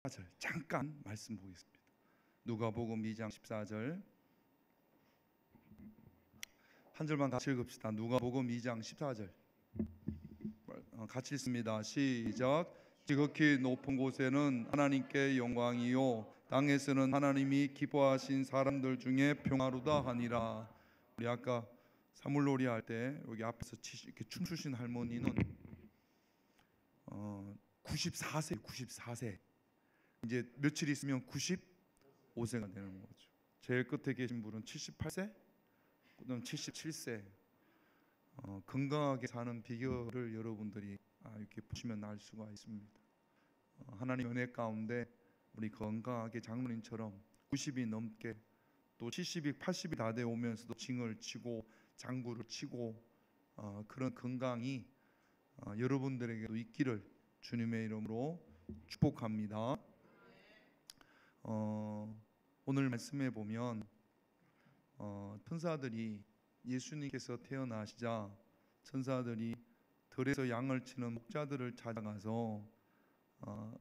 14절 잠깐 말씀 보겠습니다. 누가복음 2장 14절 한 절만 같이 읽읍시다. 누가복음 2장 14절 같이 읽습니다. 시작. 지극히 높은 곳에는 하나님께 영광이요 땅에서는 하나님이 기뻐하신 사람들 중에 평화로다 하니라. 우리 아까 사물놀이 할 때 여기 앞에서 이렇게 춤추신 할머니는 94세 이제 며칠 있으면 95세가 되는 거죠. 제일 끝에 계신 분은 78세, 그다음 77세. 건강하게 사는 비결을 여러분들이 이렇게 보시면 알 수가 있습니다. 하나님 은혜 가운데 우리 건강하게 장로님처럼 90이 넘게 또 70이 80이 다 돼 오면서도 징을 치고 장구를 치고 그런 건강이 여러분들에게도 있기를 주님의 이름으로 축복합니다. 오늘 말씀에 보면 천사들이 예수님께서 태어나시자 천사들이 들에서 양을 치는 목자들을 찾아가서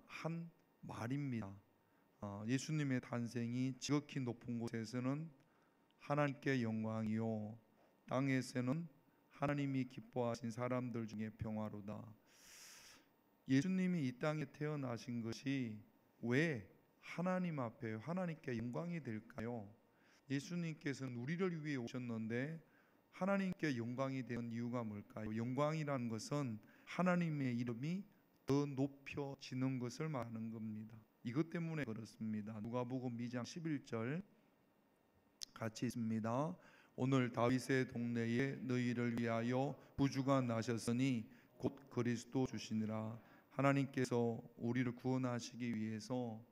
한 말입니다. 예수님의 탄생이 지극히 높은 곳에서는 하나님께 영광이요 땅에서는 하나님이 기뻐하신 사람들 중에 평화로다. 예수님이 이 땅에 태어나신 것이 왜 하나님 앞에 하나님께 영광이 될까요? 예수님께서는 우리를 위해 오셨는데 하나님께 영광이 되는 이유가 뭘까요? 영광이라는 것은 하나님의 이름이 더 높여지는 것을 말하는 겁니다. 이것 때문에 그렇습니다. 누가복음 2장 11절 같이 있습니다. 오늘 다윗의 동네에 너희를 위하여 구주가 나셨으니 곧 그리스도 주시니라. 하나님께서 우리를 구원하시기 위해서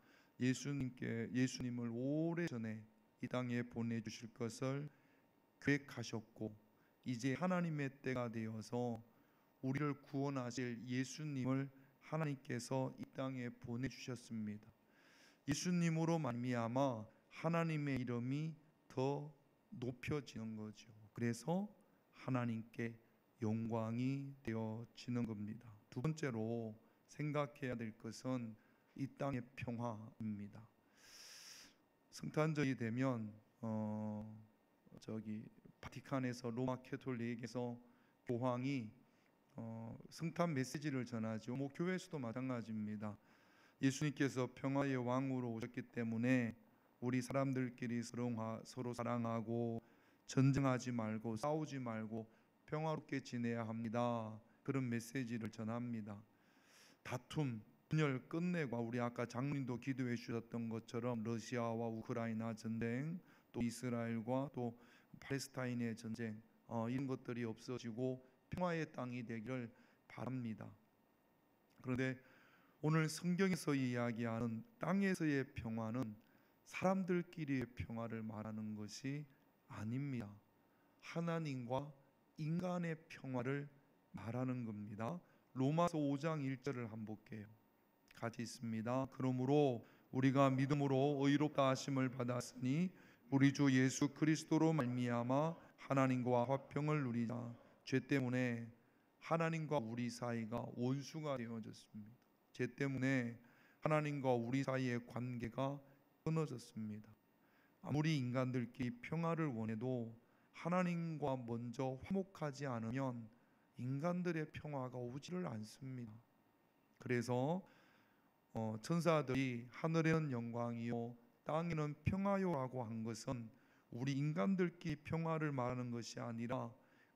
예수님을 오래전에 이 땅에 보내주실 것을 계획하셨고 이제 하나님의 때가 되어서 우리를 구원하실 예수님을 하나님께서 이 땅에 보내주셨습니다. 예수님으로 말미암아 하나님의 이름이 더 높여지는 거죠. 그래서 하나님께 영광이 되어지는 겁니다. 두 번째로 생각해야 될 것은 이 땅의 평화입니다. 성탄절이 되면 바티칸에서 로마 캐톨릭에서 교황이 성탄 메시지를 전하죠. 교회에서도 마찬가지입니다. 예수님께서 평화의 왕으로 오셨기 때문에 우리 사람들끼리 서로 사랑하고 전쟁하지 말고 싸우지 말고 평화롭게 지내야 합니다. 그런 메시지를 전합니다. 다툼, 분열 끝내고 우리 아까 장로님도 기도해 주셨던 것처럼 러시아와 우크라이나 전쟁, 또 이스라엘과 또 팔레스타인의 전쟁 이런 것들이 없어지고 평화의 땅이 되기를 바랍니다. 그런데 오늘 성경에서 이야기하는 땅에서의 평화는 사람들끼리의 평화를 말하는 것이 아닙니다. 하나님과 인간의 평화를 말하는 겁니다. 로마서 5장 1절을 한번 볼게요. 같이 있습니다. 그러므로 우리가 믿음으로 의롭다 하심을 받았으니 우리 주 예수 그리스도로 말미암아 하나님과 화평을 누리자. 죄 때문에 하나님과 우리 사이가 원수가 되어졌습니다. 죄 때문에 하나님과 우리 사이의 관계가 끊어졌습니다. 아무리 인간들끼리 평화를 원해도 하나님과 먼저 화목하지 않으면 인간들의 평화가 오지를 않습니다. 그래서 천사들이 하늘에는 영광이요 땅에는 평화요라고 한 것은 우리 인간들끼리 평화를 말하는 것이 아니라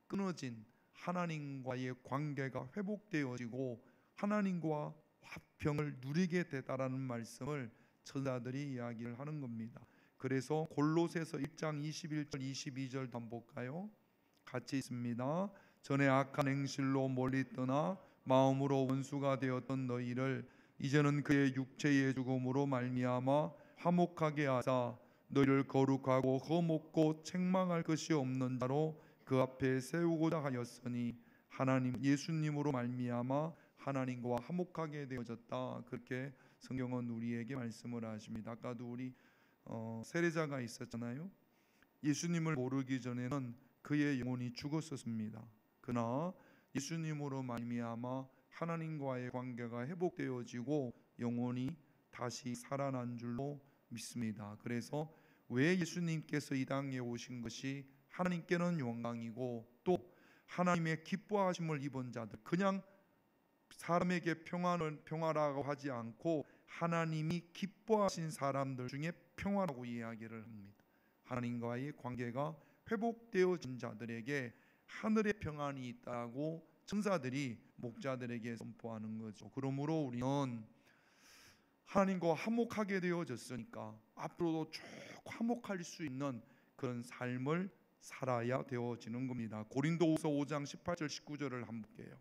끊어진 하나님과의 관계가 회복되어지고 하나님과 화평을 누리게 되다라는 말씀을 천사들이 이야기를 하는 겁니다. 그래서 골로새서 1장 21절 22절 한번 볼까요? 같이 있습니다. 전에 악한 행실로 멀리 떠나 마음으로 원수가 되었던 너희를 이제는 그의 육체의 죽음으로 말미암아 화목하게 하사 너희를 거룩하고 흠없고 책망할 것이 없는 자로 그 앞에 세우고자 하였으니 하나님 예수님으로 말미암아 하나님과 화목하게 되어졌다. 그렇게 성경은 우리에게 말씀을 하십니다. 아까도 우리 세례자가 있었잖아요. 예수님을 모르기 전에는 그의 영혼이 죽었었습니다. 그러나 예수님으로 말미암아 하나님과의 관계가 회복되어지고 영혼이 다시 살아난 줄로 믿습니다. 그래서 왜 예수님께서 이 땅에 오신 것이 하나님께는 영광이고 또 하나님의 기뻐하심을 입은 자들, 그냥 사람에게 평화라고 하지 않고 하나님이 기뻐하신 사람들 중에 평화라고 이야기를 합니다. 하나님과의 관계가 회복되어진 자들에게 하늘의 평안이 있다고 천사들이 목자들에게 선포하는 거죠. 그러므로 우리는 하나님과 화목하게 되어졌으니까 앞으로도 쭉 화목할 수 있는 그런 삶을 살아야 되어지는 겁니다. 고린도후서 5장 18절 19절을 한번 볼게요.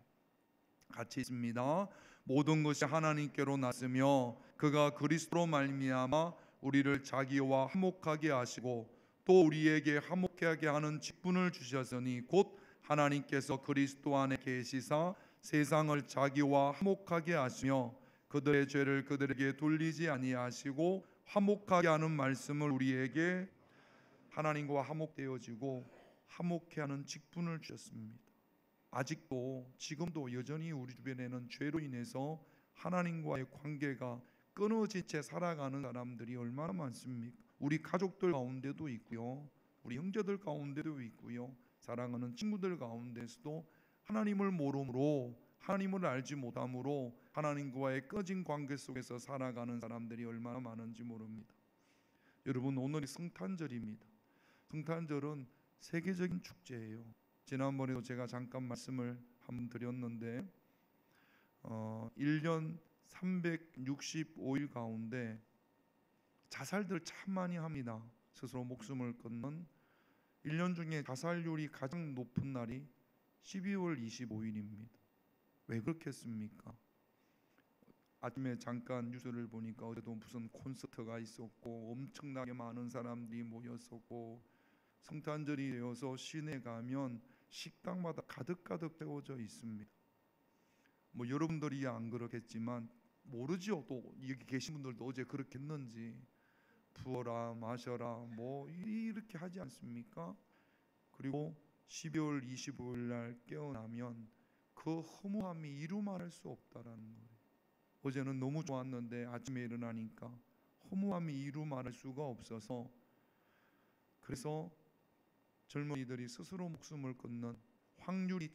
같이 있습니다. 모든 것이 하나님께로 났으며 그가 그리스도로 말미암아 우리를 자기와 화목하게 하시고 또 우리에게 화목하게 하는 직분을 주셨으니 곧 하나님께서 그리스도 안에 계시사 세상을 자기와 화목하게 하시며 그들의 죄를 그들에게 돌리지 아니하시고 화목하게 하는 말씀을 우리에게 하나님과 화목되어지고 화목케 하는 직분을 주셨습니다. 아직도 지금도 여전히 우리 주변에는 죄로 인해서 하나님과의 관계가 끊어진 채 살아가는 사람들이 얼마나 많습니까? 우리 가족들 가운데도 있고요, 우리 형제들 가운데도 있고요, 사랑하는 친구들 가운데서도 하나님을 모름으로, 하나님을 알지 못함으로 하나님과의 꺼진 관계 속에서 살아가는 사람들이 얼마나 많은지 모릅니다. 여러분, 오늘이 성탄절입니다. 성탄절은 세계적인 축제예요. 지난번에도 제가 잠깐 말씀을 한번 드렸는데 1년 365일 가운데 자살들 참 많이 합니다. 스스로 목숨을 끊는 1년 중에 자살률이 가장 높은 날이 12월 25일입니다. 왜 그렇겠습니까? 아침에 잠깐 뉴스를 보니까 어제도 무슨 콘서트가 있었고 엄청나게 많은 사람들이 모였었고 성탄절이 되어서 시내 가면 식당마다 가득가득 채워져 있습니다. 뭐 여러분들이 안 그렇겠지만 모르지요. 또 여기 계신 분들도 어제 그렇게 했는지. 부어라 마셔라 뭐 이렇게 하지 않습니까? 그리고 12월 25일 날 깨어나면 그 허무함이 이루 말할 수 없다라는 거예요. 어제는 너무 좋았는데 아침에 일어나니까 허무함이 이루 말할 수가 없어서, 그래서 젊은이들이 스스로 목숨을 끊는 확률이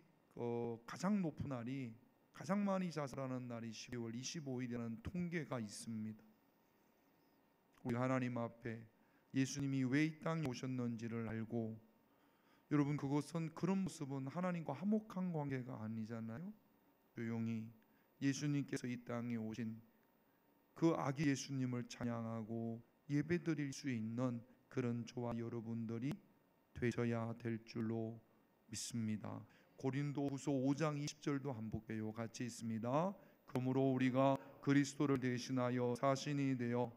가장 높은 날이, 가장 많이 자살하는 날이 12월 25일이라는 통계가 있습니다. 우리 하나님 앞에 예수님이 왜 이 땅에 오셨는지를 알고, 여러분 그것은, 그런 모습은 하나님과 화목한 관계가 아니잖아요. 조용히 예수님께서 이 땅에 오신 그 아기 예수님을 찬양하고 예배드릴 수 있는 그런 저와 여러분들이 되셔야 될 줄로 믿습니다. 고린도후서 5장 20절도 한번 볼게요. 같이 있습니다. 그러므로 우리가 그리스도를 대신하여 사신이 되어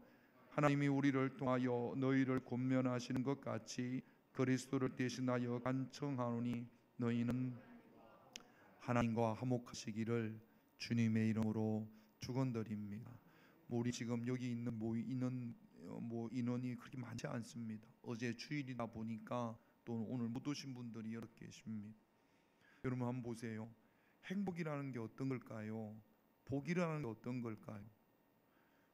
하나님이 우리를 통하여 너희를 권면하시는 것 같이 그리스도를 대신하여 간청하노니 너희는 하나님과 화목하시기를 주님의 이름으로 축원드립니다. 우리 지금 여기 있는 인원이 그렇게 많지 않습니다. 어제 주일이다 보니까 또 오늘 못 오신 분들이 여러 계십니다. 여러분 한번 보세요. 행복이라는 게 어떤 걸까요? 복이라는 게 어떤 걸까요?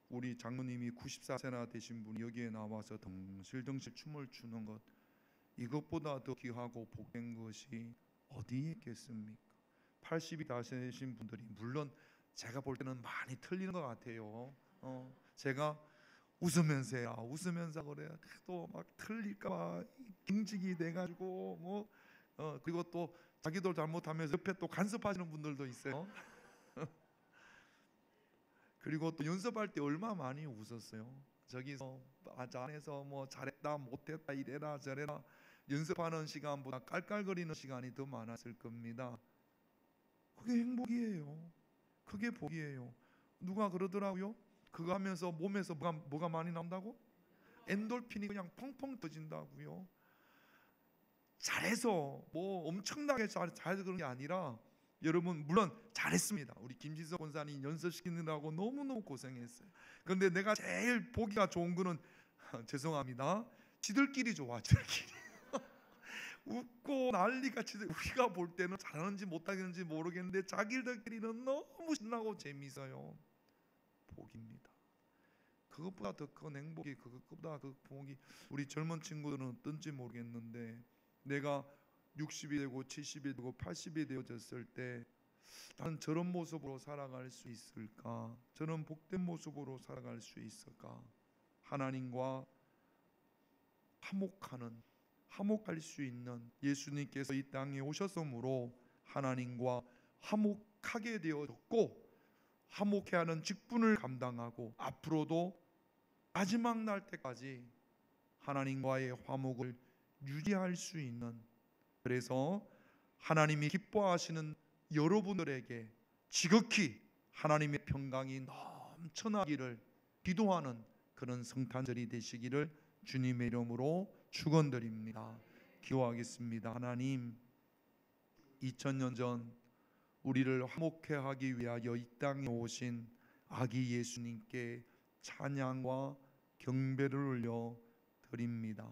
우리 장로님이 94세나 되신 분이 여기에 나와서 덩실덩실 춤을 추는 것, 이것보다 더 귀하고 복된 것이 어디에 있겠습니까? 80이 다 되신 분들이, 물론 제가 볼 때는 많이 틀리는 것 같아요. 제가 웃으면서 해라, 웃으면서 그래, 또 막 틀릴까봐 경직이 돼가지고 그리고 또 자기도 잘못하면서 옆에 또 간섭하시는 분들도 있어요. 그리고 또 연습할 때 얼마나 많이 웃었어요. 저기서 안에서 뭐 잘했다 못했다 이래라 저래라 연습하는 시간보다 깔깔거리는 시간이 더 많았을 겁니다. 그게 행복이에요. 그게 복이에요. 누가 그러더라고요. 그거 하면서 몸에서 뭐가 많이 나온다고? 엔돌핀이 그냥 펑펑 터진다고요. 잘해서 뭐 엄청나게 잘해서 그런 게 아니라, 여러분 물론 잘했습니다. 우리 김지석 권사님 연습시키느라고 너무너무 고생했어요. 그런데 내가 제일 보기가 좋은 거는 죄송합니다, 지들끼리 좋아. 지들끼리 웃고 난리가 치들, 우리가 볼 때는 잘하는지 못하는지 모르겠는데 자기들끼리는 너무 신나고 재미있어요. 복입니다. 그것보다 더 큰 행복이, 그것보다 그 복이 우리 젊은 친구들은 어떤지 모르겠는데, 내가 60이 되고 70이 되고 80이 되어졌을 때 나는 저런 모습으로 살아갈 수 있을까? 저런 복된 모습으로 살아갈 수 있을까? 하나님과 화목할 수 있는, 예수님께서 이 땅에 오셨으므로 하나님과 화목하게 되어졌고, 화목해 하는 직분을 감당하고 앞으로도 마지막 날 때까지 하나님과의 화목을 유지할 수 있는, 그래서 하나님이 기뻐하시는 여러분들에게 지극히 하나님의 평강이 넘쳐나기를 기도하는 그런 성탄절이 되시기를 주님의 이름으로 축원드립니다. 기도하겠습니다. 하나님, 2000년 전 우리를 화목해 하기 위하여 이 땅에 오신 아기 예수님께 찬양과 경배를 올려 드립니다.